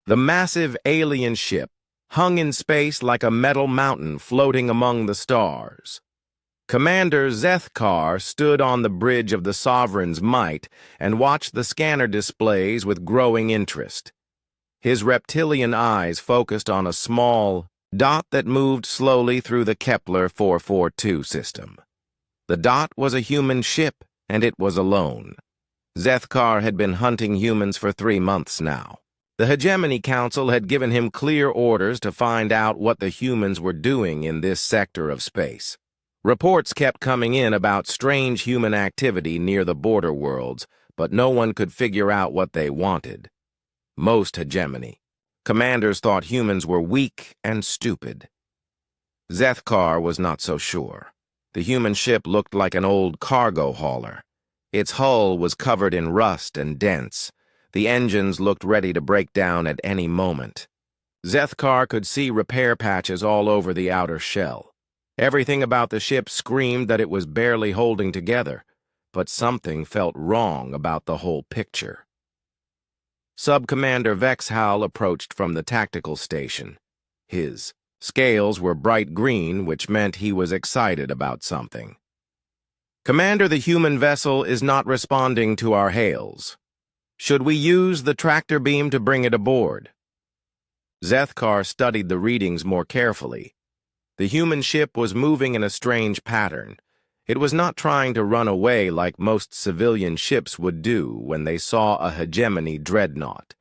The massive alien ship hung in space like a metal mountain floating among the stars. Commander Zethkar stood on the bridge of the Sovereign's Might and watched the scanner displays with growing interest. His reptilian eyes focused on a small dot that moved slowly through the Kepler 442 system. The dot was a human ship, and it was alone. Zethkar had been hunting humans for 3 months now. The Hegemony Council had given him clear orders to find out what the humans were doing in this sector of space. Reports kept coming in about strange human activity near the border worlds, but no one could figure out what they wanted. Most Hegemony commanders thought humans were weak and stupid. Zethkar was not so sure. The human ship looked like an old cargo hauler. Its hull was covered in rust and dents. The engines looked ready to break down at any moment. Zethkar could see repair patches all over the outer shell. Everything about the ship screamed that it was barely holding together, but something felt wrong about the whole picture. Sub-Commander Vexhal approached from the tactical station. His scales were bright green, which meant he was excited about something. "Commander, the human vessel is not responding to our hails. Should we use the tractor beam to bring it aboard?" Zethkar studied the readings more carefully. The human ship was moving in a strange pattern. It was not trying to run away like most civilian ships would do when they saw a Hegemony dreadnought.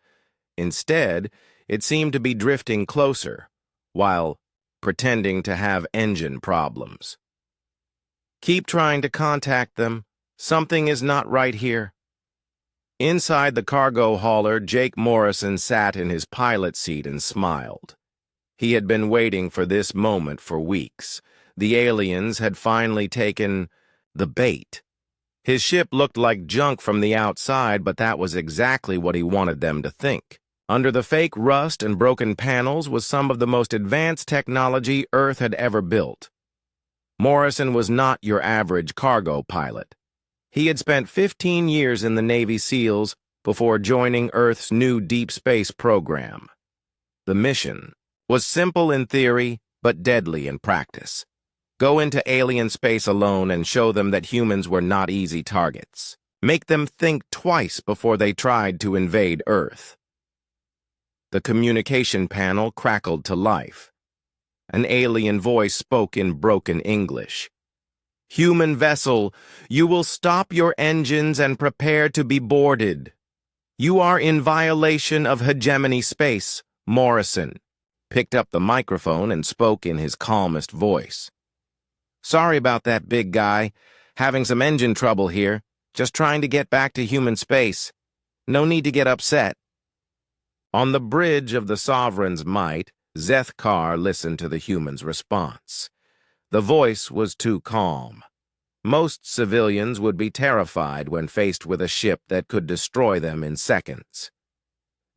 Instead, it seemed to be drifting closer, while pretending to have engine problems. "Keep trying to contact them. Something is not right here." Inside the cargo hauler, Jake Morrison sat in his pilot seat and smiled. He had been waiting for this moment for weeks. The aliens had finally taken the bait. His ship looked like junk from the outside, but that was exactly what he wanted them to think. Under the fake rust and broken panels was some of the most advanced technology Earth had ever built. Morrison was not your average cargo pilot. He had spent 15 years in the Navy SEALs before joining Earth's new deep space program. The mission was simple in theory, but deadly in practice. Go into alien space alone and show them that humans were not easy targets. Make them think twice before they tried to invade Earth. The communication panel crackled to life. An alien voice spoke in broken English. "Human vessel, you will stop your engines and prepare to be boarded. You are in violation of Hegemony space." Morrison picked up the microphone and spoke in his calmest voice. "Sorry about that, big guy. Having some engine trouble here. Just trying to get back to human space. No need to get upset." On the bridge of the Sovereign's Might, Zethkar listened to the human's response. The voice was too calm. Most civilians would be terrified when faced with a ship that could destroy them in seconds.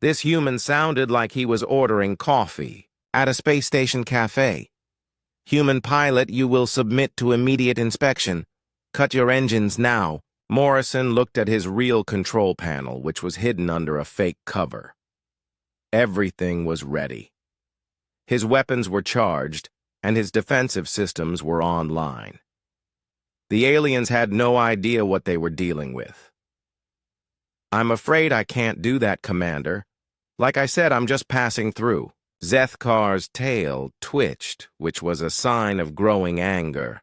This human sounded like he was ordering coffee at a space station cafe. "Human pilot, you will submit to immediate inspection. Cut your engines now." Morrison looked at his real control panel, which was hidden under a fake cover. Everything was ready. His weapons were charged, and his defensive systems were online. The aliens had no idea what they were dealing with. "I'm afraid I can't do that, Commander. Like I said, I'm just passing through." Zethkar's tail twitched, which was a sign of growing anger.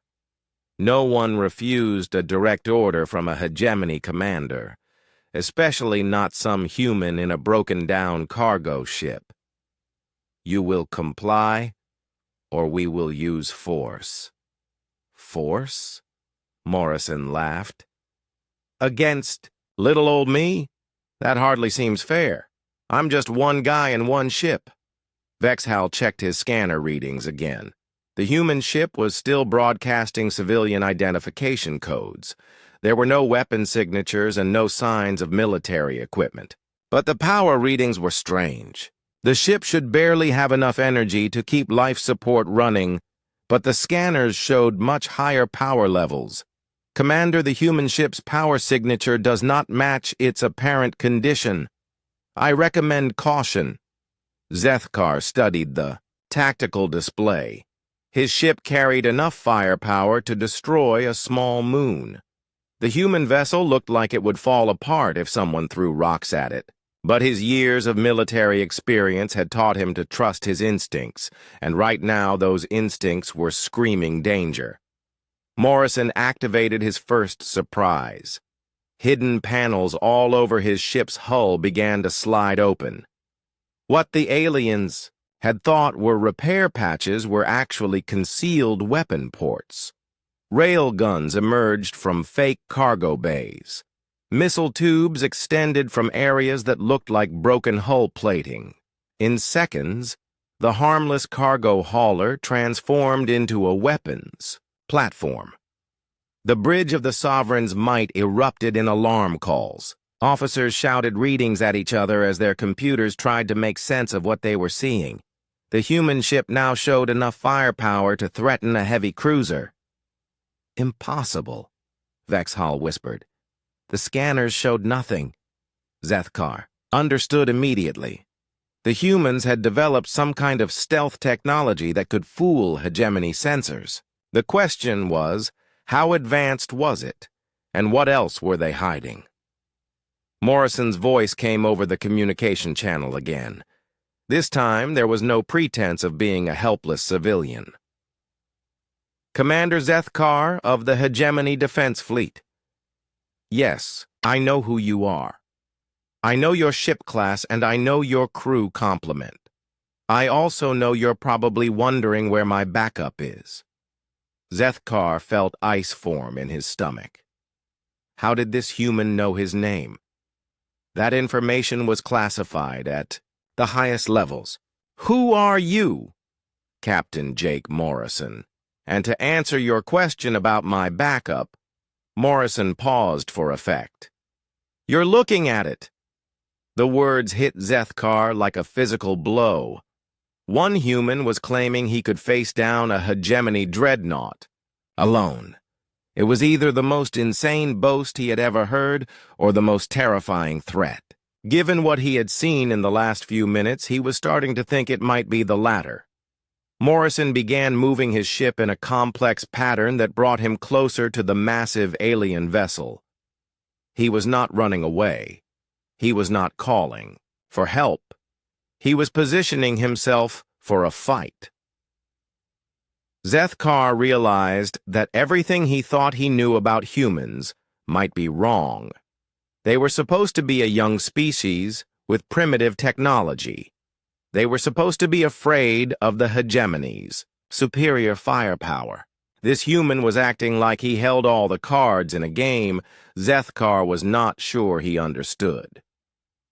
No one refused a direct order from a Hegemony commander, especially not some human in a broken-down cargo ship. "You will comply, or we will use force." "Force?" Morrison laughed. "Against little old me? That hardly seems fair. I'm just one guy in one ship." Vexhal checked his scanner readings again. The human ship was still broadcasting civilian identification codes. There were no weapon signatures and no signs of military equipment. But the power readings were strange. The ship should barely have enough energy to keep life support running, but the scanners showed much higher power levels. "Commander, the human ship's power signature does not match its apparent condition. I recommend caution." Zethkar studied the tactical display. His ship carried enough firepower to destroy a small moon. The human vessel looked like it would fall apart if someone threw rocks at it. But his years of military experience had taught him to trust his instincts, and right now those instincts were screaming danger. Morrison activated his first surprise. Hidden panels all over his ship's hull began to slide open. What the aliens had thought were repair patches were actually concealed weapon ports. Rail guns emerged from fake cargo bays. Missile tubes extended from areas that looked like broken hull plating. In seconds, the harmless cargo hauler transformed into a weapons platform. The bridge of the Sovereign's might erupted in alarm calls. Officers shouted readings at each other as their computers tried to make sense of what they were seeing. The human ship now showed enough firepower to threaten a heavy cruiser. "Impossible," Vexhall whispered. "The scanners showed nothing." Zethkar understood immediately. The humans had developed some kind of stealth technology that could fool hegemony sensors. The question was, how advanced was it, and what else were they hiding? Morrison's voice came over the communication channel again. This time, there was no pretense of being a helpless civilian. "Commander Zethkar of the Hegemony Defense Fleet. Yes, I know who you are. I know your ship class and I know your crew complement. I also know you're probably wondering where my backup is." Zethkar felt ice form in his stomach. How did this human know his name? That information was classified at the highest levels. "Who are you?" "Captain Jake Morrison. And to answer your question about my backup," Morrison paused for effect. "You're looking at it." The words hit Zethkar like a physical blow. One human was claiming he could face down a hegemony dreadnought, alone. It was either the most insane boast he had ever heard or the most terrifying threat. Given what he had seen in the last few minutes, he was starting to think it might be the latter. Morrison began moving his ship in a complex pattern that brought him closer to the massive alien vessel. He was not running away. He was not calling for help. He was positioning himself for a fight. Zethkar realized that everything he thought he knew about humans might be wrong. They were supposed to be a young species with primitive technology. They were supposed to be afraid of the hegemony's superior firepower. This human was acting like he held all the cards in a game Zethkar was not sure he understood.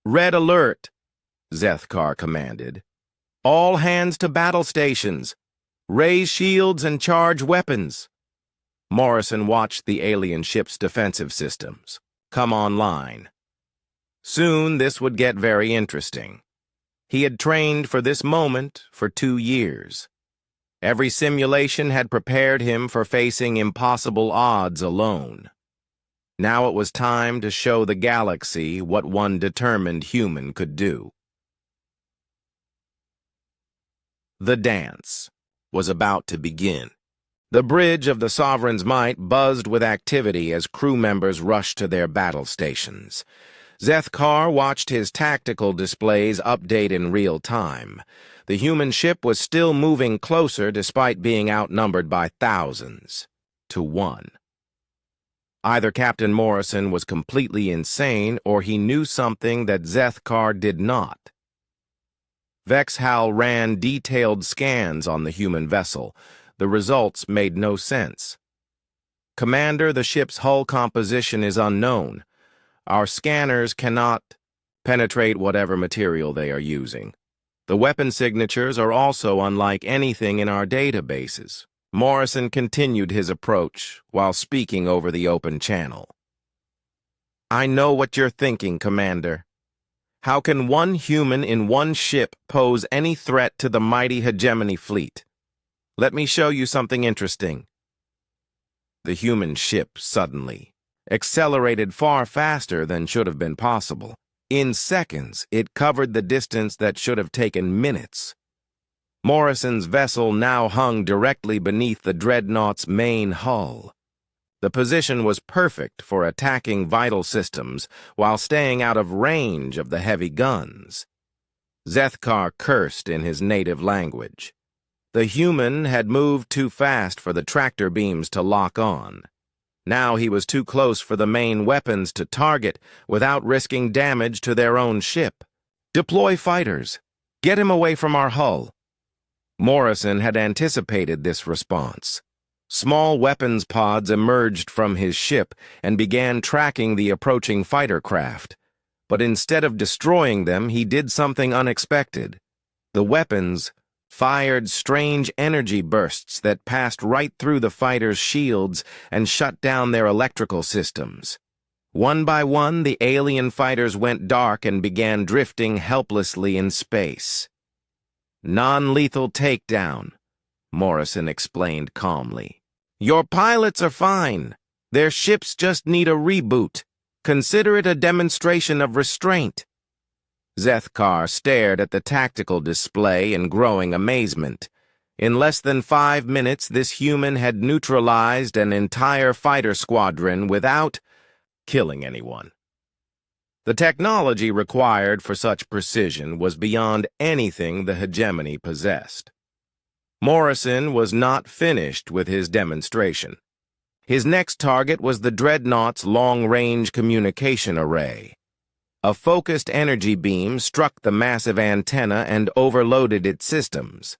"Red alert," Zethkar commanded. "All hands to battle stations. Raise shields and charge weapons." Morrison watched the alien ship's defensive systems come online. Soon this would get very interesting. He had trained for this moment for 2 years. Every simulation had prepared him for facing impossible odds alone. Now it was time to show the galaxy what one determined human could do. The dance was about to begin. The bridge of the Sovereign's might buzzed with activity as crew members rushed to their battle stations. Zethkar watched his tactical displays update in real time. The human ship was still moving closer despite being outnumbered by thousands to 1. Either Captain Morrison was completely insane or he knew something that Zethkar did not. Vexhall ran detailed scans on the human vessel. The results made no sense. "Commander, the ship's hull composition is unknown. Our scanners cannot penetrate whatever material they are using. The weapon signatures are also unlike anything in our databases." Morrison continued his approach while speaking over the open channel. "I know what you're thinking, Commander. How can one human in one ship pose any threat to the mighty hegemony fleet? Let me show you something interesting." The human ship suddenly accelerated far faster than should have been possible. In seconds, it covered the distance that should have taken minutes. Morrison's vessel now hung directly beneath the dreadnought's main hull. The position was perfect for attacking vital systems while staying out of range of the heavy guns. Zethkar cursed in his native language. The human had moved too fast for the tractor beams to lock on. Now he was too close for the main weapons to target without risking damage to their own ship. "Deploy fighters. Get him away from our hull." Morrison had anticipated this response. Small weapons pods emerged from his ship and began tracking the approaching fighter craft. But instead of destroying them, he did something unexpected. The weapons fired strange energy bursts that passed right through the fighters' shields and shut down their electrical systems. One by one, the alien fighters went dark and began drifting helplessly in space. "Non-lethal takedown," Morrison explained calmly. "Your pilots are fine. Their ships just need a reboot. Consider it a demonstration of restraint." Zethkar stared at the tactical display in growing amazement. In less than 5 minutes, this human had neutralized an entire fighter squadron without killing anyone. The technology required for such precision was beyond anything the hegemony possessed. Morrison was not finished with his demonstration. His next target was the Dreadnought's long-range communication array. A focused energy beam struck the massive antenna and overloaded its systems.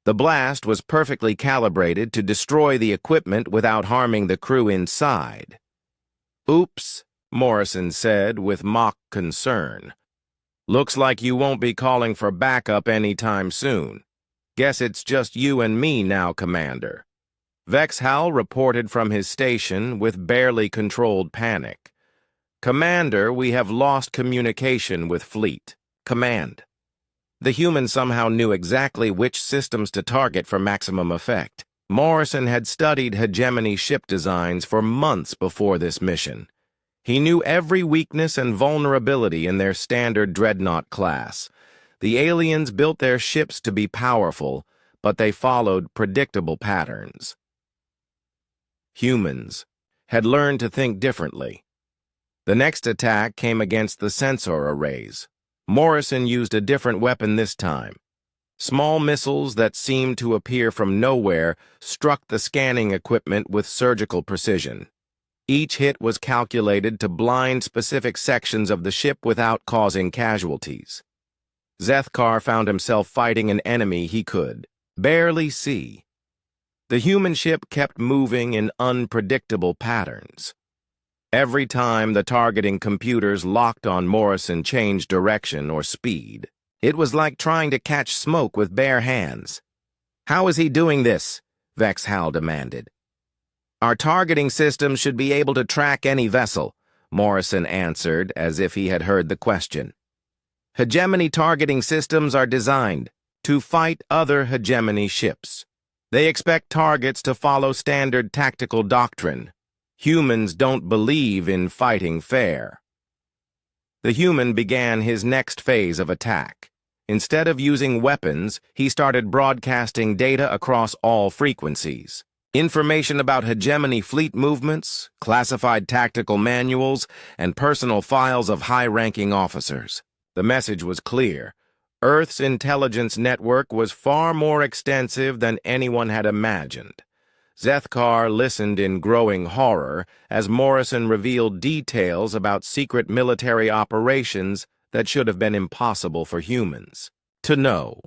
The blast was perfectly calibrated to destroy the equipment without harming the crew inside. "Oops," Morrison said with mock concern. "Looks like you won't be calling for backup anytime soon. Guess it's just you and me now, Commander." Vexhal reported from his station with barely controlled panic. "Commander, we have lost communication with Fleet. Command." The human somehow knew exactly which systems to target for maximum effect. Morrison had studied hegemony ship designs for months before this mission. He knew every weakness and vulnerability in their standard dreadnought class. The aliens built their ships to be powerful, but they followed predictable patterns. Humans had learned to think differently. The next attack came against the sensor arrays. Morrison used a different weapon this time. Small missiles that seemed to appear from nowhere struck the scanning equipment with surgical precision. Each hit was calculated to blind specific sections of the ship without causing casualties. Zethkar found himself fighting an enemy he could barely see. The human ship kept moving in unpredictable patterns. Every time the targeting computers locked on Morrison changed direction or speed. It was like trying to catch smoke with bare hands. "How is he doing this?" Vexhal demanded. "Our targeting system should be able to track any vessel," Morrison answered as if he had heard the question. "Hegemony targeting systems are designed to fight other hegemony ships. They expect targets to follow standard tactical doctrine. Humans don't believe in fighting fair." The human began his next phase of attack. Instead of using weapons, he started broadcasting data across all frequencies. Information about hegemony fleet movements, classified tactical manuals, and personal files of high-ranking officers. The message was clear. Earth's intelligence network was far more extensive than anyone had imagined. Zethkar listened in growing horror as Morrison revealed details about secret military operations that should have been impossible for humans to know.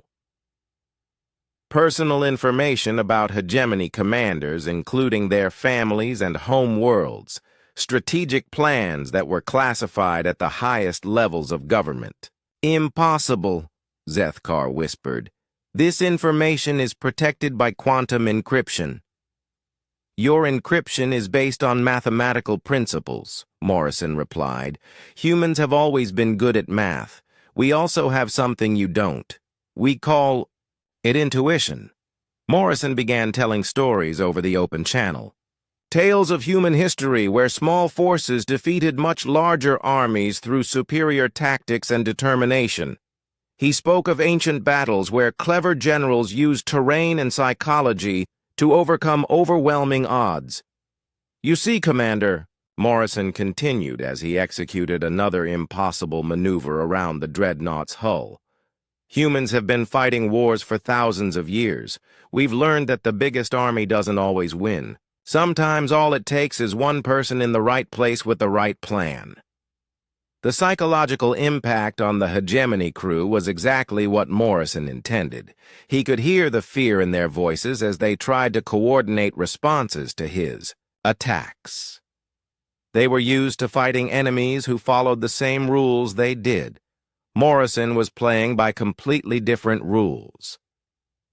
Personal information about hegemony commanders, including their families and home worlds, strategic plans that were classified at the highest levels of government. "Impossible," Zethkar whispered. "This information is protected by quantum encryption." "Your encryption is based on mathematical principles," Morrison replied. "Humans have always been good at math. We also have something you don't. We call it intuition." Morrison began telling stories over the open channel. Tales of human history where small forces defeated much larger armies through superior tactics and determination. He spoke of ancient battles where clever generals used terrain and psychology to overcome overwhelming odds. You see, Commander, Morrison continued as he executed another impossible maneuver around the dreadnought's hull. Humans have been fighting wars for thousands of years. We've learned that the biggest army doesn't always win. Sometimes all it takes is one person in the right place with the right plan. The psychological impact on the hegemony crew was exactly what Morrison intended. He could hear the fear in their voices as they tried to coordinate responses to his attacks. They were used to fighting enemies who followed the same rules they did. Morrison was playing by completely different rules.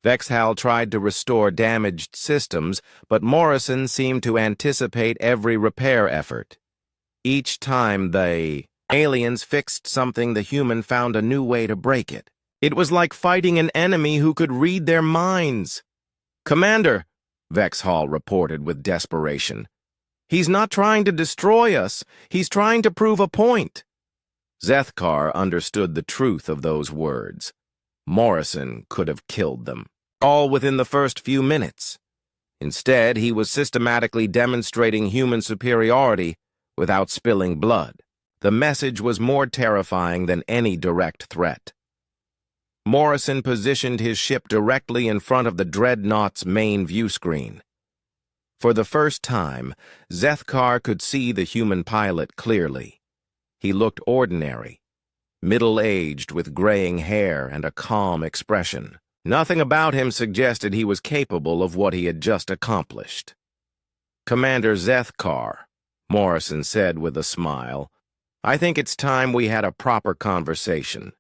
Vexhal tried to restore damaged systems, but Morrison seemed to anticipate every repair effort. Each time the aliens fixed something, the human found a new way to break it. It was like fighting an enemy who could read their minds. "Commander," Vexhal reported with desperation, "he's not trying to destroy us. He's trying to prove a point." Zethkar understood the truth of those words. Morrison could have killed them, all within the first few minutes. Instead, he was systematically demonstrating human superiority without spilling blood. The message was more terrifying than any direct threat. Morrison positioned his ship directly in front of the dreadnought's main view screen. For the first time, Zethkar could see the human pilot clearly. He looked ordinary, middle-aged with graying hair and a calm expression. Nothing about him suggested he was capable of what he had just accomplished. "Commander Zethkar," Morrison said with a smile, "I think it's time we had a proper conversation.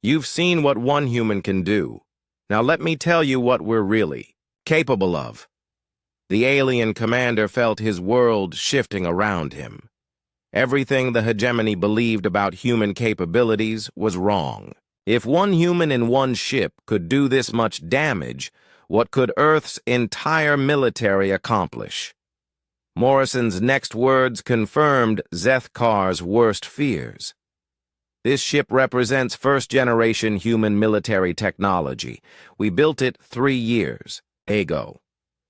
You've seen what one human can do. Now let me tell you what we're really capable of." The alien commander felt his world shifting around him. Everything the hegemony believed about human capabilities was wrong. If one human in one ship could do this much damage, what could Earth's entire military accomplish? Morrison's next words confirmed Zethkar's worst fears. "This ship represents first-generation human military technology. We built it 3 years ago.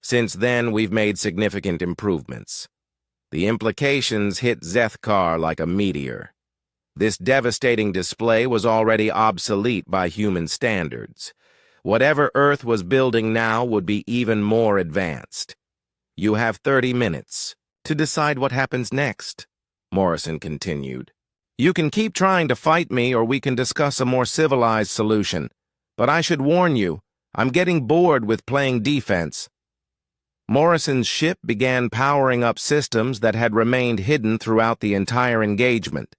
Since then, we've made significant improvements." The implications hit Zethkar like a meteor. This devastating display was already obsolete by human standards. Whatever Earth was building now would be even more advanced. "You have 30 minutes to decide what happens next," Morrison continued. "You can keep trying to fight me, or we can discuss a more civilized solution. But I should warn you, I'm getting bored with playing defense." Morrison's ship began powering up systems that had remained hidden throughout the entire engagement.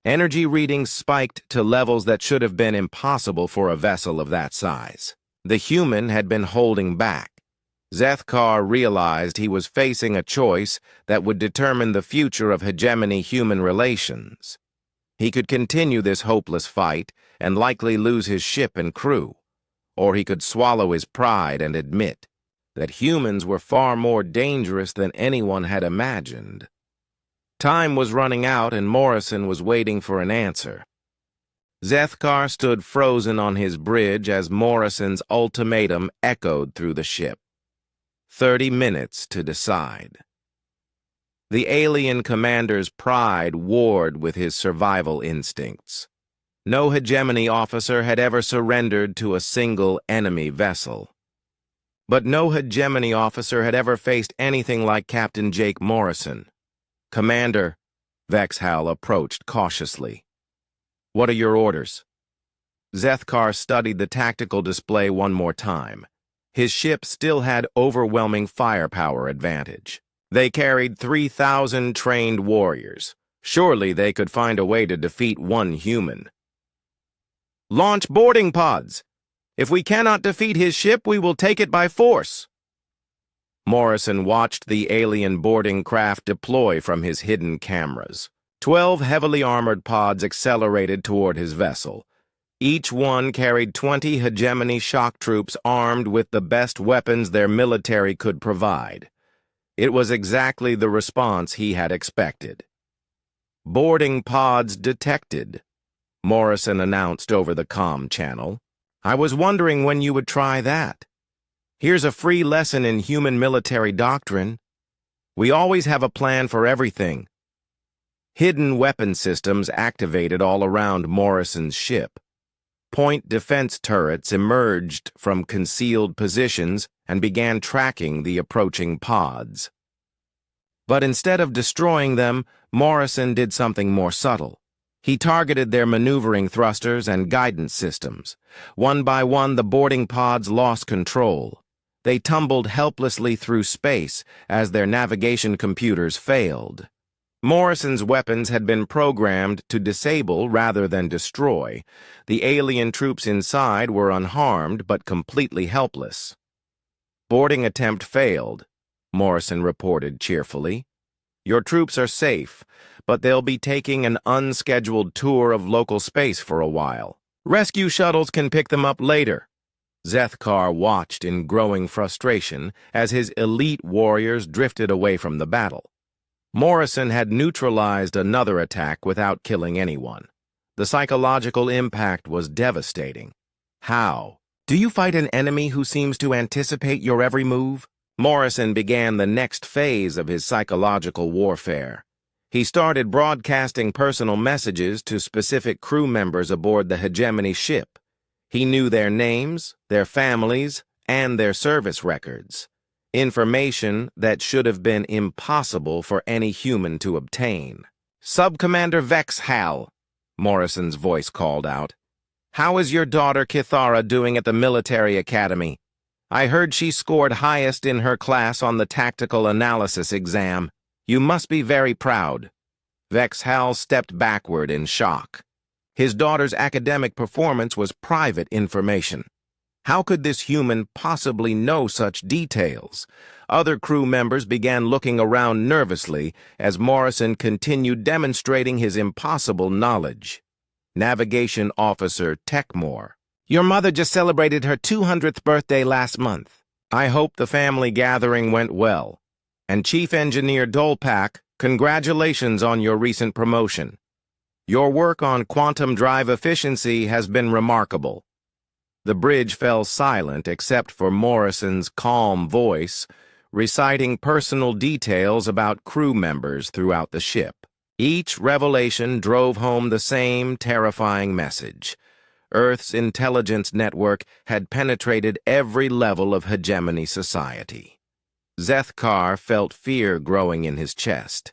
Energy readings spiked to levels that should have been impossible for a vessel of that size. The human had been holding back. Zethkar realized he was facing a choice that would determine the future of hegemony-human relations. He could continue this hopeless fight and likely lose his ship and crew, or he could swallow his pride and admit that humans were far more dangerous than anyone had imagined. Time was running out, and Morrison was waiting for an answer. Zethkar stood frozen on his bridge as Morrison's ultimatum echoed through the ship. 30 minutes to decide. The alien commander's pride warred with his survival instincts. No hegemony officer had ever surrendered to a single enemy vessel. But no hegemony officer had ever faced anything like Captain Jake Morrison. "Commander," Vexhal approached cautiously. "What are your orders?" Zethkar studied the tactical display one more time. His ship still had overwhelming firepower advantage. They carried 3,000 trained warriors. Surely they could find a way to defeat one human. "Launch boarding pods! If we cannot defeat his ship, we will take it by force." Morrison watched the alien boarding craft deploy from his hidden cameras. 12 heavily armored pods accelerated toward his vessel. Each one carried 20 hegemony shock troops armed with the best weapons their military could provide. It was exactly the response he had expected. "Boarding pods detected," Morrison announced over the comm channel. "I was wondering when you would try that. Here's a free lesson in human military doctrine. We always have a plan for everything." Hidden weapon systems activated all around Morrison's ship. Point defense turrets emerged from concealed positions and began tracking the approaching pods. But instead of destroying them, Morrison did something more subtle. He targeted their maneuvering thrusters and guidance systems. One by one, the boarding pods lost control. They tumbled helplessly through space as their navigation computers failed. Morrison's weapons had been programmed to disable rather than destroy. The alien troops inside were unharmed but completely helpless. "Boarding attempt failed," Morrison reported cheerfully. "Your troops are safe, but they'll be taking an unscheduled tour of local space for a while. Rescue shuttles can pick them up later." Zethkar watched in growing frustration as his elite warriors drifted away from the battle. Morrison had neutralized another attack without killing anyone. The psychological impact was devastating. "How? Do you fight an enemy who seems to anticipate your every move?" Morrison began the next phase of his psychological warfare. He started broadcasting personal messages to specific crew members aboard the hegemony ship. He knew their names, their families, and their service records. Information that should have been impossible for any human to obtain. "Subcommander Vex Hal," Morrison's voice called out. "How is your daughter Kithara doing at the military academy? I heard she scored highest in her class on the tactical analysis exam. You must be very proud." Vex Hal stepped backward in shock. His daughter's academic performance was private information. How could this human possibly know such details? Other crew members began looking around nervously as Morrison continued demonstrating his impossible knowledge. Navigation Officer Techmore. "Your mother just celebrated her 200th birthday last month. I hope the family gathering went well. And Chief Engineer Dolpak, congratulations on your recent promotion. Your work on quantum drive efficiency has been remarkable." The bridge fell silent except for Morrison's calm voice, reciting personal details about crew members throughout the ship. Each revelation drove home the same terrifying message. Earth's intelligence network had penetrated every level of hegemony society. Zethkar felt fear growing in his chest.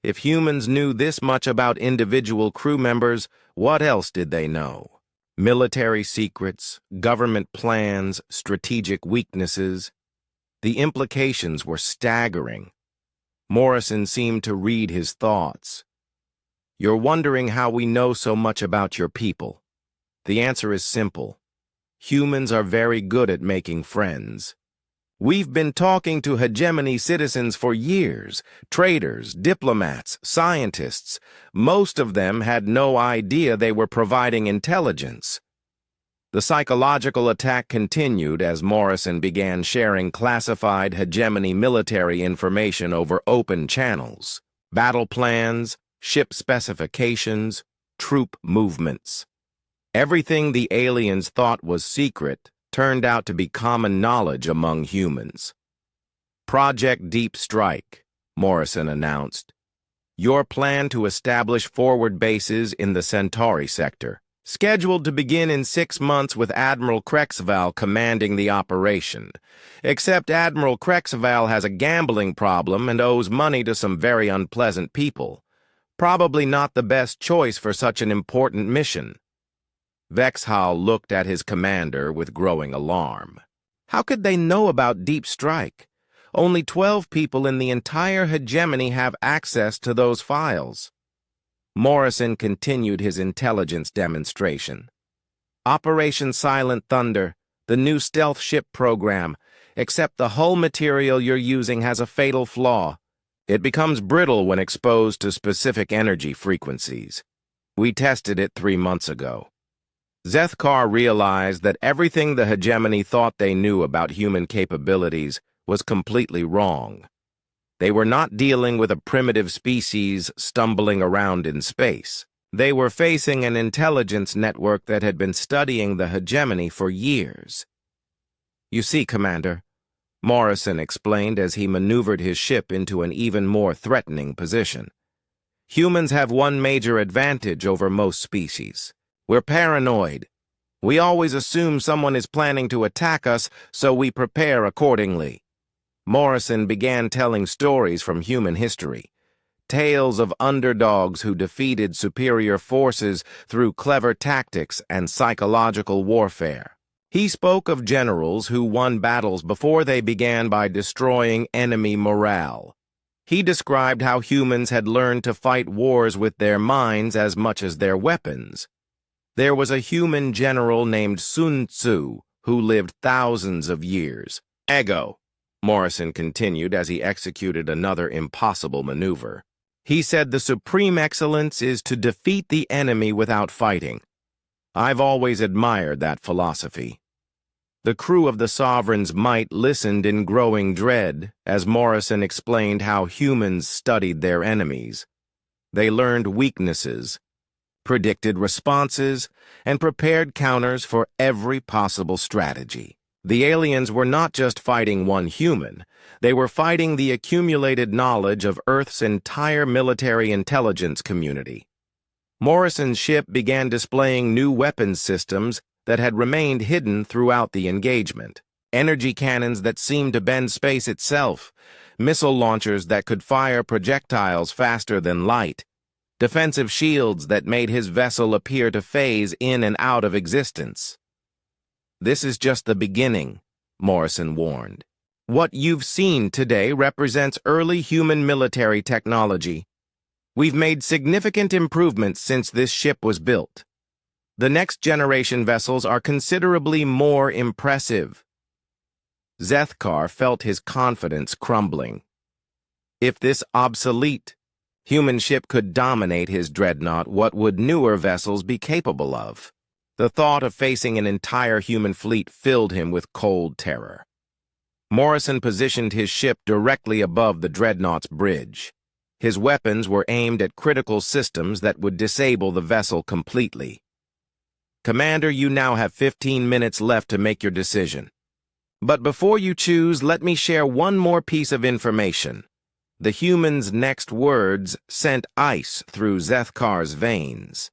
If humans knew this much about individual crew members, what else did they know? Military secrets, government plans, strategic weaknesses. The implications were staggering. Morrison seemed to read his thoughts. "You're wondering how we know so much about your people. The answer is simple. Humans are very good at making friends. We've been talking to hegemony citizens for years, traders, diplomats, scientists. Most of them had no idea they were providing intelligence." The psychological attack continued as Morrison began sharing classified hegemony military information over open channels. Battle plans, ship specifications, troop movements. Everything the aliens thought was secret turned out to be common knowledge among humans. "Project Deep Strike," Morrison announced. "Your plan to establish forward bases in the Centauri sector, scheduled to begin in 6 months with Admiral Krexval commanding the operation. Except Admiral Krexval has a gambling problem and owes money to some very unpleasant people. Probably not the best choice for such an important mission." Vexhal looked at his commander with growing alarm. How could they know about Deep Strike? Only 12 people in the entire hegemony have access to those files. Morrison continued his intelligence demonstration. "Operation Silent Thunder, the new stealth ship program, except the hull material you're using has a fatal flaw. It becomes brittle when exposed to specific energy frequencies. We tested it 3 months ago." Zethkar realized that everything the hegemony thought they knew about human capabilities was completely wrong. They were not dealing with a primitive species stumbling around in space. They were facing an intelligence network that had been studying the hegemony for years. "You see, Commander," Morrison explained as he maneuvered his ship into an even more threatening position. "Humans have one major advantage over most species. We're paranoid. We always assume someone is planning to attack us, so we prepare accordingly." Morrison began telling stories from human history. Tales of underdogs who defeated superior forces through clever tactics and psychological warfare. He spoke of generals who won battles before they began by destroying enemy morale. He described how humans had learned to fight wars with their minds as much as their weapons. There was a human general named Sun Tzu who lived thousands of years. "Ego," Morrison continued as he executed another impossible maneuver. He said, "The supreme excellence is to defeat the enemy without fighting." I've always admired that philosophy. The crew of the Sovereign's Might listened in growing dread as Morrison explained how humans studied their enemies. They learned weaknesses, predicted responses, and prepared counters for every possible strategy. The aliens were not just fighting one human, they were fighting the accumulated knowledge of Earth's entire military intelligence community. Morrison's ship began displaying new weapons systems that had remained hidden throughout the engagement. Energy cannons that seemed to bend space itself, missile launchers that could fire projectiles faster than light, defensive shields that made his vessel appear to phase in and out of existence. "This is just the beginning," Morrison warned. "What you've seen today represents early human military technology. We've made significant improvements since this ship was built. The next generation vessels are considerably more impressive." Zethkar felt his confidence crumbling. If this obsolete human ship could dominate his dreadnought, what would newer vessels be capable of? The thought of facing an entire human fleet filled him with cold terror. Morrison positioned his ship directly above the dreadnought's bridge. His weapons were aimed at critical systems that would disable the vessel completely. "Commander, you now have 15 minutes left to make your decision. But before you choose, let me share one more piece of information." The human's next words sent ice through Zethkar's veins.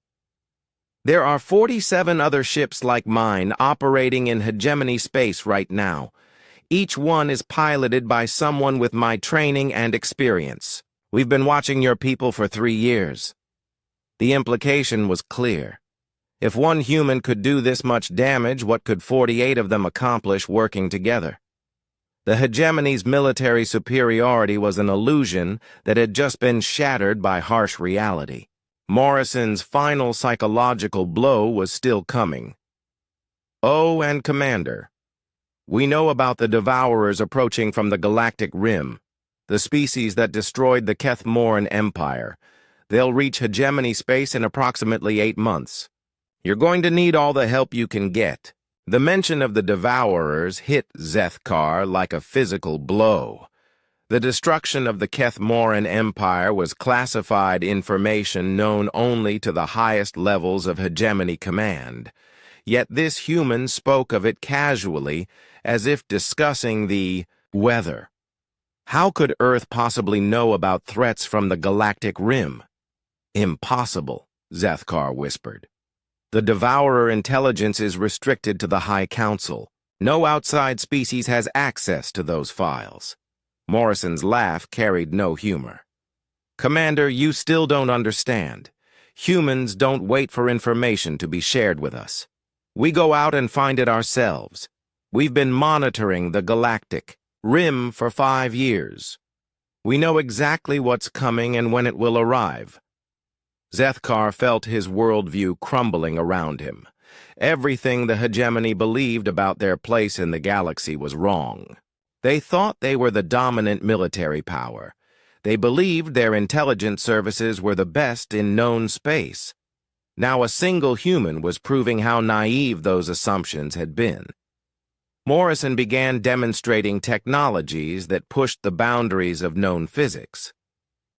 "There are 47 other ships like mine operating in hegemony space right now. Each one is piloted by someone with my training and experience. We've been watching your people for 3 years." The implication was clear. If one human could do this much damage, what could 48 of them accomplish working together? The hegemony's military superiority was an illusion that had just been shattered by harsh reality. Morrison's final psychological blow was still coming. "Oh, and Commander, we know about the Devourers approaching from the Galactic Rim, the species that destroyed the Kethmoran Empire. They'll reach hegemony space in approximately 8 months. You're going to need all the help you can get." The mention of the Devourers hit Zethkar like a physical blow. The destruction of the Kethmoran Empire was classified information known only to the highest levels of hegemony command. Yet this human spoke of it casually, as if discussing the weather. How could Earth possibly know about threats from the Galactic Rim? "Impossible," Zethkar whispered. "The Devourer intelligence is restricted to the High Council. No outside species has access to those files." Morrison's laugh carried no humor. "Commander, you still don't understand. Humans don't wait for information to be shared with us. We go out and find it ourselves. We've been monitoring the Galactic Rim for 5 years. We know exactly what's coming and when it will arrive." Zethkar felt his worldview crumbling around him. Everything the hegemony believed about their place in the galaxy was wrong. They thought they were the dominant military power. They believed their intelligence services were the best in known space. Now a single human was proving how naive those assumptions had been. Morrison began demonstrating technologies that pushed the boundaries of known physics.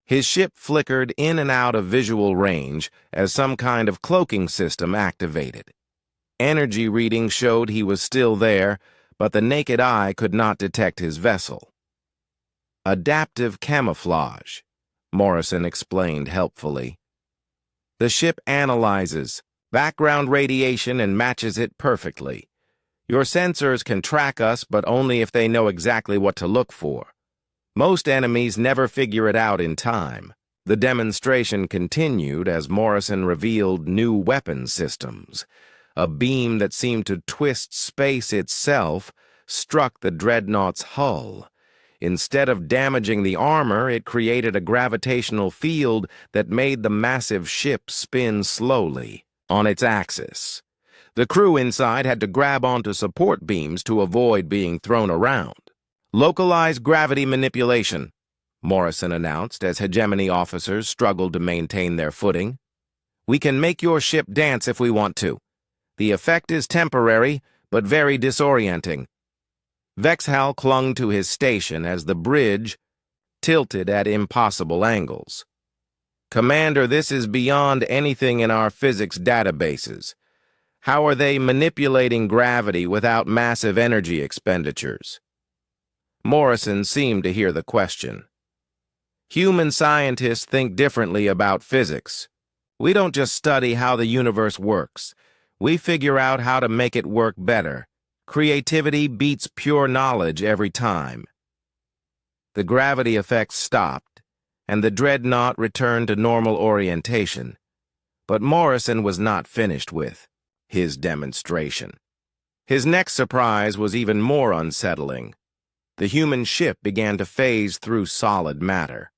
His ship flickered in and out of visual range as some kind of cloaking system activated. Energy readings showed he was still there, but the naked eye could not detect his vessel. Adaptive camouflage, Morrison explained helpfully. The ship analyzes background radiation and matches it perfectly. Your sensors can track us, but only if they know exactly what to look for. Most enemies never figure it out in time. The demonstration continued as Morrison revealed new weapon systems. A beam that seemed to twist space itself struck the dreadnought's hull. Instead of damaging the armor, it created a gravitational field that made the massive ship spin slowly on its axis. The crew inside had to grab onto support beams to avoid being thrown around. Localized gravity manipulation, Morrison announced as hegemony officers struggled to maintain their footing. We can make your ship dance if we want to. The effect is temporary, but very disorienting. Vexhal clung to his station as the bridge tilted at impossible angles. Commander, this is beyond anything in our physics databases. How are they manipulating gravity without massive energy expenditures? Morrison seemed to hear the question. Human scientists think differently about physics. We don't just study how the universe works. We figure out how to make it work better. Creativity beats pure knowledge every time. The gravity effect stopped, and the dreadnought returned to normal orientation. But Morrison was not finished with his demonstration. His next surprise was even more unsettling. The human ship began to phase through solid matter.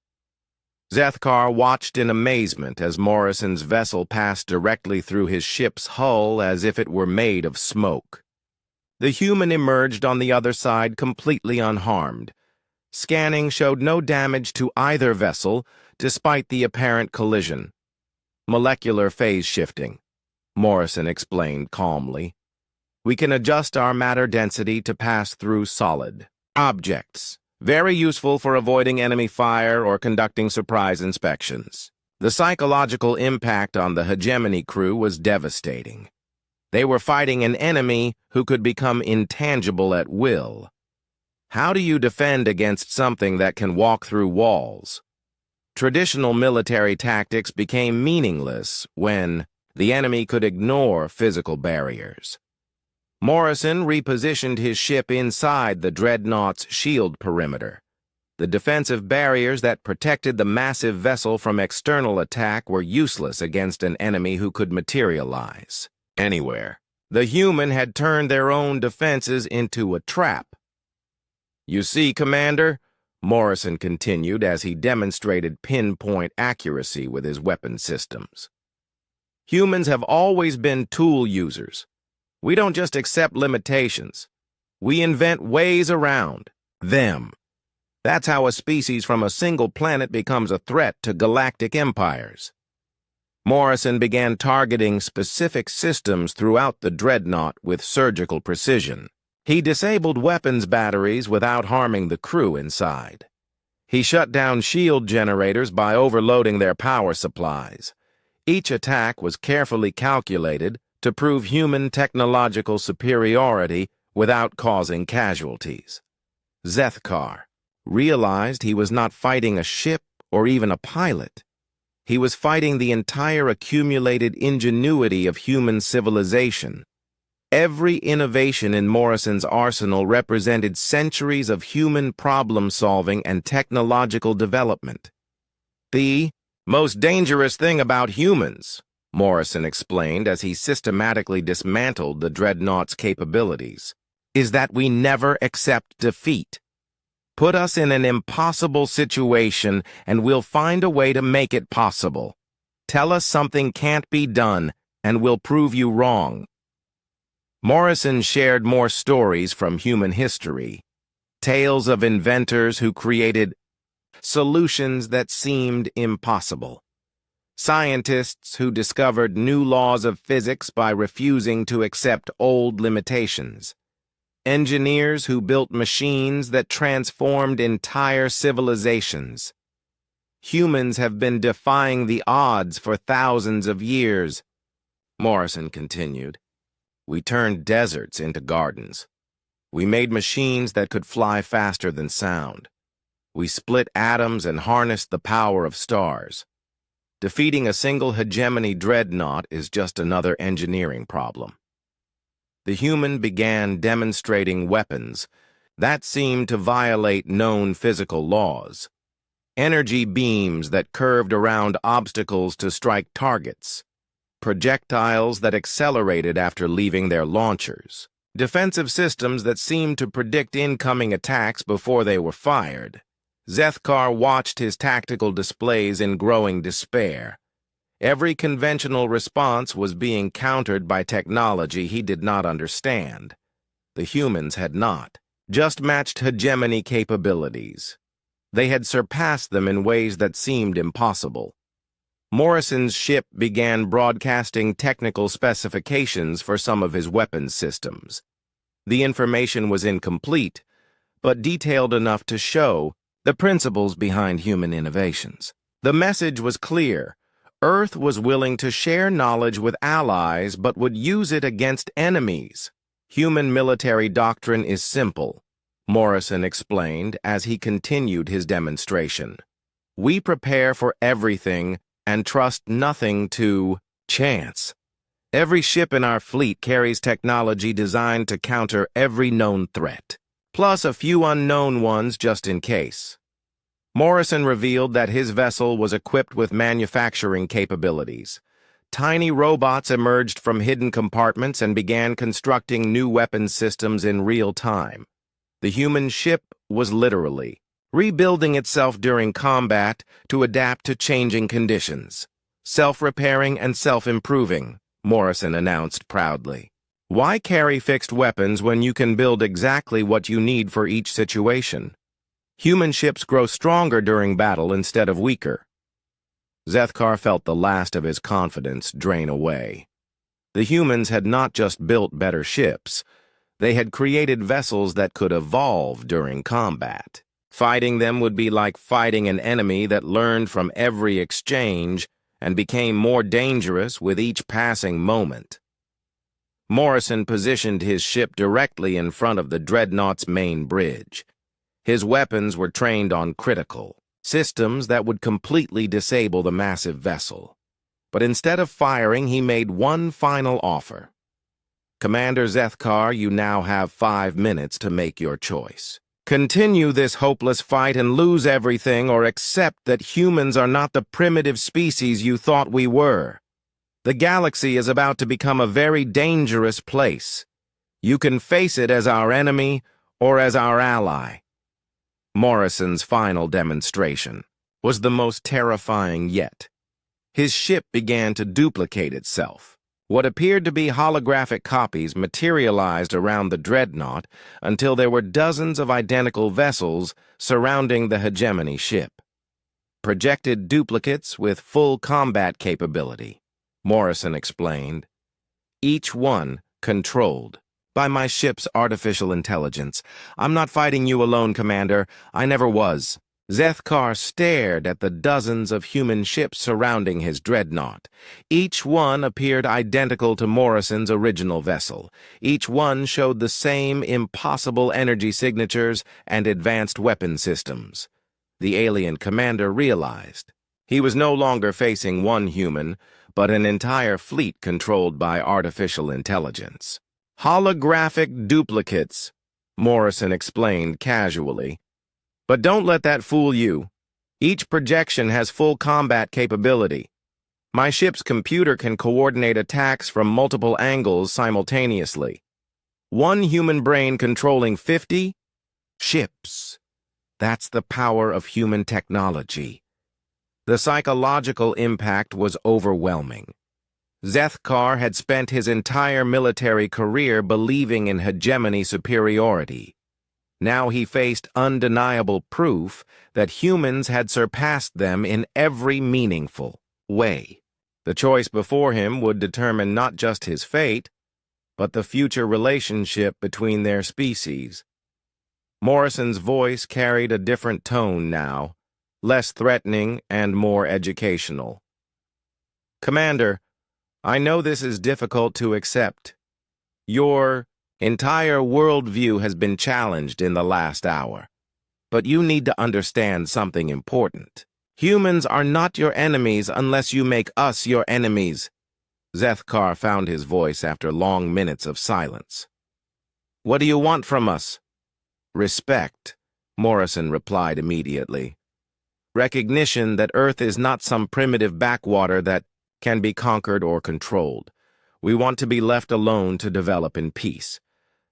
Zethkar watched in amazement as Morrison's vessel passed directly through his ship's hull as if it were made of smoke. The human emerged on the other side completely unharmed. Scanning showed no damage to either vessel, despite the apparent collision. Molecular phase shifting, Morrison explained calmly. We can adjust our matter density to pass through solid objects, very useful for avoiding enemy fire or conducting surprise inspections. The psychological impact on the hegemony crew was devastating. They were fighting an enemy who could become intangible at will. How do you defend against something that can walk through walls? Traditional military tactics became meaningless when the enemy could ignore physical barriers. Morrison repositioned his ship inside the dreadnought's shield perimeter. The defensive barriers that protected the massive vessel from external attack were useless against an enemy who could materialize anywhere. The human had turned their own defenses into a trap. You see, Commander, Morrison continued as he demonstrated pinpoint accuracy with his weapon systems. Humans have always been tool users. We don't just accept limitations. We invent ways around them. That's how a species from a single planet becomes a threat to galactic empires. Morrison began targeting specific systems throughout the dreadnought with surgical precision. He disabled weapons batteries without harming the crew inside. He shut down shield generators by overloading their power supplies. Each attack was carefully calculated to prove human technological superiority without causing casualties. Zethkar realized he was not fighting a ship or even a pilot. He was fighting the entire accumulated ingenuity of human civilization. Every innovation in Morrison's arsenal represented centuries of human problem-solving and technological development. The most dangerous thing about humans, Morrison explained as he systematically dismantled the dreadnought's capabilities, is that we never accept defeat. Put us in an impossible situation and we'll find a way to make it possible. Tell us something can't be done and we'll prove you wrong. Morrison shared more stories from human history, tales of inventors who created solutions that seemed impossible, scientists who discovered new laws of physics by refusing to accept old limitations, engineers who built machines that transformed entire civilizations. Humans have been defying the odds for thousands of years, Morrison continued. We turned deserts into gardens. We made machines that could fly faster than sound. We split atoms and harnessed the power of stars. Defeating a single hegemony dreadnought is just another engineering problem. The human began demonstrating weapons that seemed to violate known physical laws. Energy beams that curved around obstacles to strike targets. Projectiles that accelerated after leaving their launchers. Defensive systems that seemed to predict incoming attacks before they were fired. Zethkar watched his tactical displays in growing despair. Every conventional response was being countered by technology he did not understand. The humans had not just matched hegemony capabilities. They had surpassed them in ways that seemed impossible. Morrison's ship began broadcasting technical specifications for some of his weapons systems. The information was incomplete, but detailed enough to show the principles behind human innovations. The message was clear. Earth was willing to share knowledge with allies but would use it against enemies. Human military doctrine is simple, Morrison explained as he continued his demonstration. We prepare for everything and trust nothing to chance. Every ship in our fleet carries technology designed to counter every known threat, plus a few unknown ones just in case. Morrison revealed that his vessel was equipped with manufacturing capabilities. Tiny robots emerged from hidden compartments and began constructing new weapons systems in real time. The human ship was literally rebuilding itself during combat to adapt to changing conditions. Self-repairing and self-improving, Morrison announced proudly. Why carry fixed weapons when you can build exactly what you need for each situation? Human ships grow stronger during battle instead of weaker. Zethkar felt the last of his confidence drain away. The humans had not just built better ships, they had created vessels that could evolve during combat. Fighting them would be like fighting an enemy that learned from every exchange and became more dangerous with each passing moment. Morrison positioned his ship directly in front of the dreadnought's main bridge. His weapons were trained on critical systems that would completely disable the massive vessel. But instead of firing, he made one final offer. Commander Zethkar, you now have 5 minutes to make your choice. Continue this hopeless fight and lose everything, or accept that humans are not the primitive species you thought we were. The galaxy is about to become a very dangerous place. You can face it as our enemy or as our ally. Morrison's final demonstration was the most terrifying yet. His ship began to duplicate itself. What appeared to be holographic copies materialized around the dreadnought until there were dozens of identical vessels surrounding the hegemony ship. Projected duplicates with full combat capability, Morrison explained. Each one controlled by my ship's artificial intelligence. I'm not fighting you alone, Commander. I never was. Zethkar stared at the dozens of human ships surrounding his dreadnought. Each one appeared identical to Morrison's original vessel. Each one showed the same impossible energy signatures and advanced weapon systems. The alien commander realized he was no longer facing one human, but an entire fleet controlled by artificial intelligence. Holographic duplicates, Morrison explained casually. But don't let that fool you. Each projection has full combat capability. My ship's computer can coordinate attacks from multiple angles simultaneously. One human brain controlling 50 ships. That's the power of human technology. The psychological impact was overwhelming. Zethkar had spent his entire military career believing in hegemony superiority. Now he faced undeniable proof that humans had surpassed them in every meaningful way. The choice before him would determine not just his fate, but the future relationship between their species. Morrison's voice carried a different tone now, less threatening and more educational. Commander, I know this is difficult to accept. Your entire worldview has been challenged in the last hour. But you need to understand something important. Humans are not your enemies unless you make us your enemies. Zethkar found his voice after long minutes of silence. What do you want from us? Respect, Morrison replied immediately. Recognition that Earth is not some primitive backwater that can be conquered or controlled. We want to be left alone to develop in peace.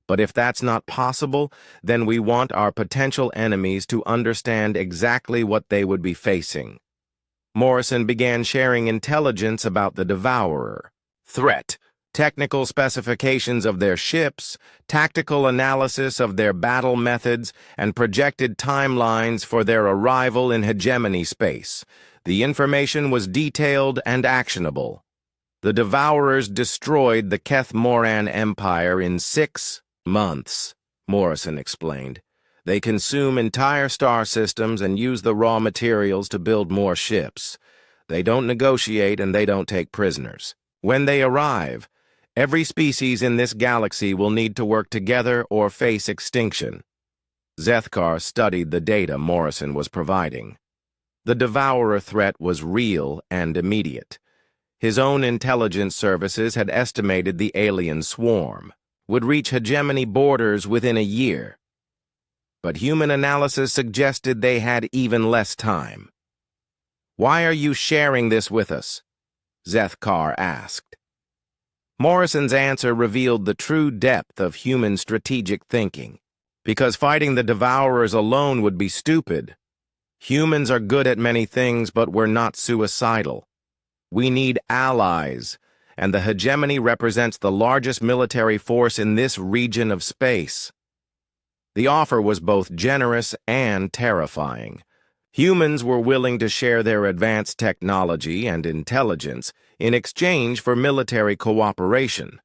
But if that's not possible, then we want our potential enemies to understand exactly what they would be facing. Morrison began sharing intelligence about the Devourer, threat, technical specifications of their ships, tactical analysis of their battle methods, and projected timelines for their arrival in hegemony space. The information was detailed and actionable. The Devourers destroyed the Keth Moran Empire in 6 months, Morrison explained. They consume entire star systems and use the raw materials to build more ships. They don't negotiate and they don't take prisoners. When they arrive, every species in this galaxy will need to work together or face extinction. Zethkar studied the data Morrison was providing. The Devourer threat was real and immediate. His own intelligence services had estimated the alien swarm would reach hegemony borders within a year. But human analysis suggested they had even less time. Why are you sharing this with us? Zethkar asked. Morrison's answer revealed the true depth of human strategic thinking. Because fighting the Devourers alone would be stupid. Humans are good at many things, but we're not suicidal. We need allies, and the hegemony represents the largest military force in this region of space. The offer was both generous and terrifying. Humans were willing to share their advanced technology and intelligence in exchange for military cooperation.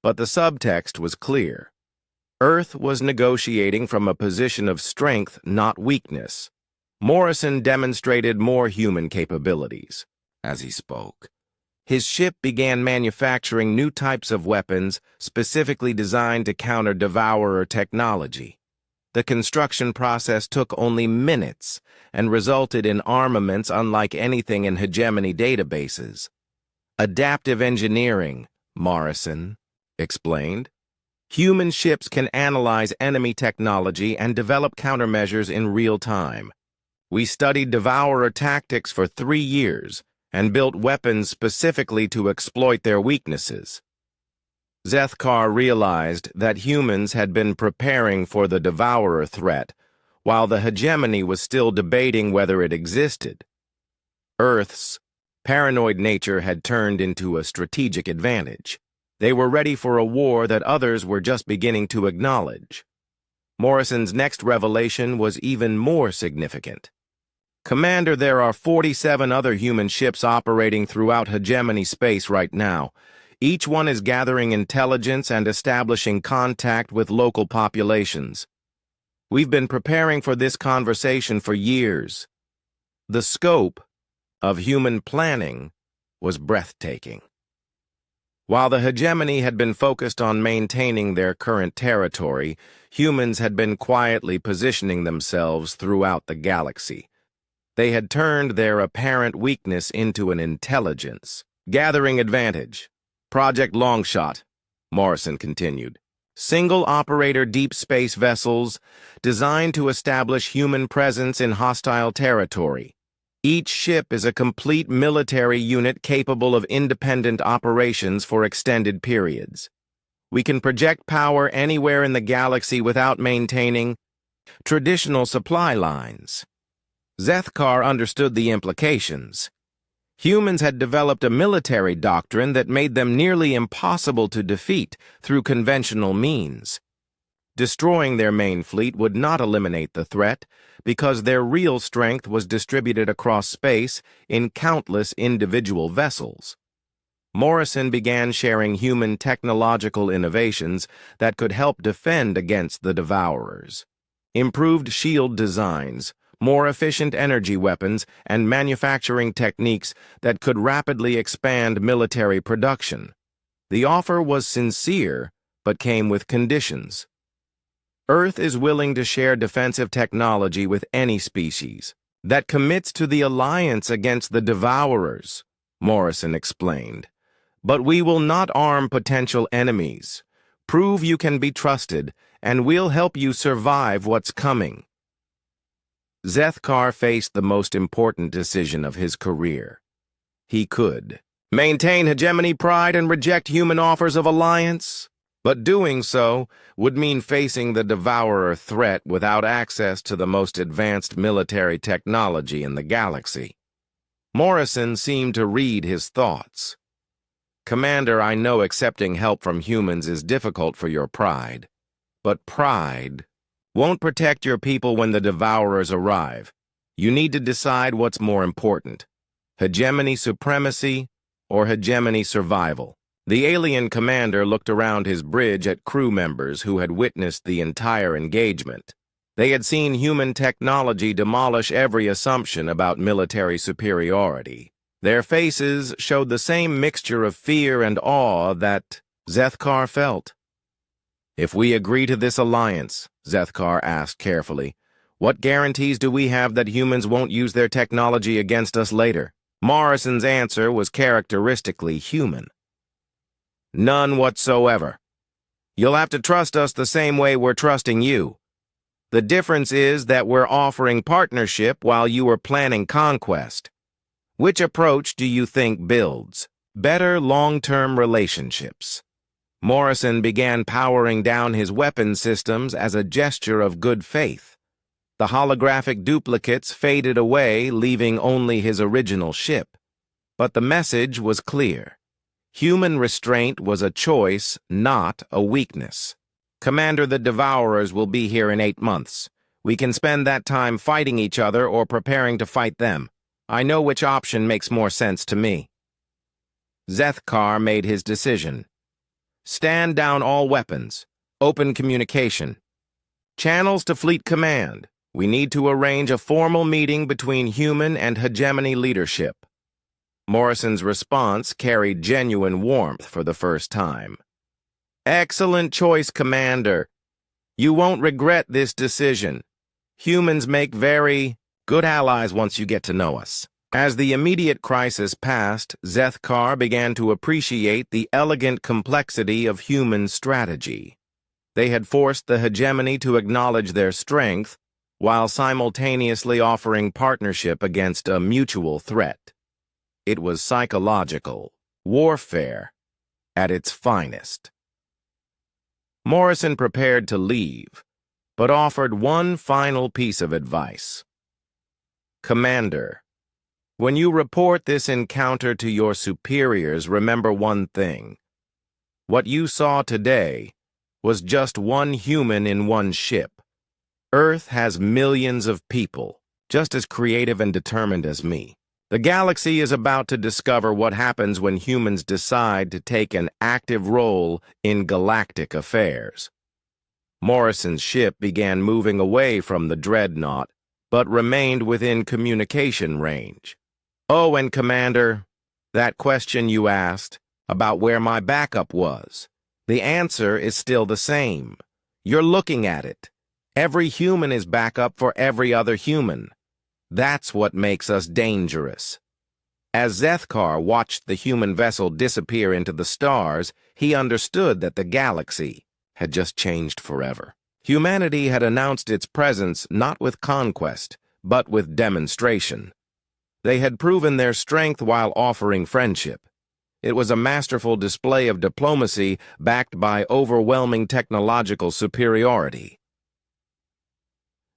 But the subtext was clear. Earth was negotiating from a position of strength, not weakness. Morrison demonstrated more human capabilities as he spoke. His ship began manufacturing new types of weapons specifically designed to counter Devourer technology. The construction process took only minutes and resulted in armaments unlike anything in hegemony databases. Adaptive engineering, Morrison explained. Human ships can analyze enemy technology and develop countermeasures in real time. We studied Devourer tactics for 3 years and built weapons specifically to exploit their weaknesses. Zethkar realized that humans had been preparing for the Devourer threat, while the hegemony was still debating whether it existed. Earth's paranoid nature had turned into a strategic advantage. They were ready for a war that others were just beginning to acknowledge. Morrison's next revelation was even more significant. Commander, there are 47 other human ships operating throughout hegemony space right now. Each one is gathering intelligence and establishing contact with local populations. We've been preparing for this conversation for years. The scope of human planning was breathtaking. While the hegemony had been focused on maintaining their current territory, humans had been quietly positioning themselves throughout the galaxy. They had turned their apparent weakness into an intelligence, gathering advantage. Project Longshot, Morrison continued. Single-operator deep space vessels designed to establish human presence in hostile territory. Each ship is a complete military unit capable of independent operations for extended periods. We can project power anywhere in the galaxy without maintaining traditional supply lines. Zethkar understood the implications. Humans had developed a military doctrine that made them nearly impossible to defeat through conventional means. Destroying their main fleet would not eliminate the threat because their real strength was distributed across space in countless individual vessels. Morrison began sharing human technological innovations that could help defend against the Devourers. Improved shield designs, more efficient energy weapons, and manufacturing techniques that could rapidly expand military production. The offer was sincere, but came with conditions. Earth is willing to share defensive technology with any species that commits to the alliance against the Devourers, Morrison explained. But we will not arm potential enemies. Prove you can be trusted, and we'll help you survive what's coming. Zethkar faced the most important decision of his career. He could maintain hegemony pride and reject human offers of alliance, but doing so would mean facing the Devourer threat without access to the most advanced military technology in the galaxy. Morrison seemed to read his thoughts. Commander, I know accepting help from humans is difficult for your pride, but pride won't protect your people when the Devourers arrive. You need to decide what's more important, hegemony supremacy or hegemony survival. The alien commander looked around his bridge at crew members who had witnessed the entire engagement. They had seen human technology demolish every assumption about military superiority. Their faces showed the same mixture of fear and awe that Zethkar felt. If we agree to this alliance, Zethkar asked carefully, what guarantees do we have that humans won't use their technology against us later? Morrison's answer was characteristically human. None whatsoever. You'll have to trust us the same way we're trusting you. The difference is that we're offering partnership while you are planning conquest. Which approach do you think builds better long-term relationships? Morrison began powering down his weapon systems as a gesture of good faith. The holographic duplicates faded away, leaving only his original ship. But the message was clear. Human restraint was a choice, not a weakness. Commander, the Devourers will be here in 8 months. We can spend that time fighting each other or preparing to fight them. I know which option makes more sense to me. Zethkar made his decision. Stand down all weapons. Open communication. Channels to Fleet Command. We need to arrange a formal meeting between human and hegemony leadership. Morrison's response carried genuine warmth for the first time. Excellent choice, Commander. You won't regret this decision. Humans make very good allies once you get to know us. As the immediate crisis passed, Zethkar began to appreciate the elegant complexity of human strategy. They had forced the hegemony to acknowledge their strength, while simultaneously offering partnership against a mutual threat. It was psychological warfare at its finest. Morrison prepared to leave, but offered one final piece of advice. Commander, when you report this encounter to your superiors, remember one thing. What you saw today was just one human in one ship. Earth has millions of people, just as creative and determined as me. The galaxy is about to discover what happens when humans decide to take an active role in galactic affairs. Morrison's ship began moving away from the dreadnought, but remained within communication range. Oh, and Commander, that question you asked about where my backup was, the answer is still the same. You're looking at it. Every human is backup for every other human. That's what makes us dangerous. As Zethkar watched the human vessel disappear into the stars, he understood that the galaxy had just changed forever. Humanity had announced its presence not with conquest, but with demonstration. They had proven their strength while offering friendship. It was a masterful display of diplomacy backed by overwhelming technological superiority.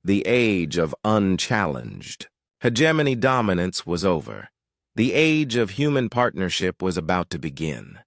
The age of unchallenged hegemony dominance was over. The age of human partnership was about to begin.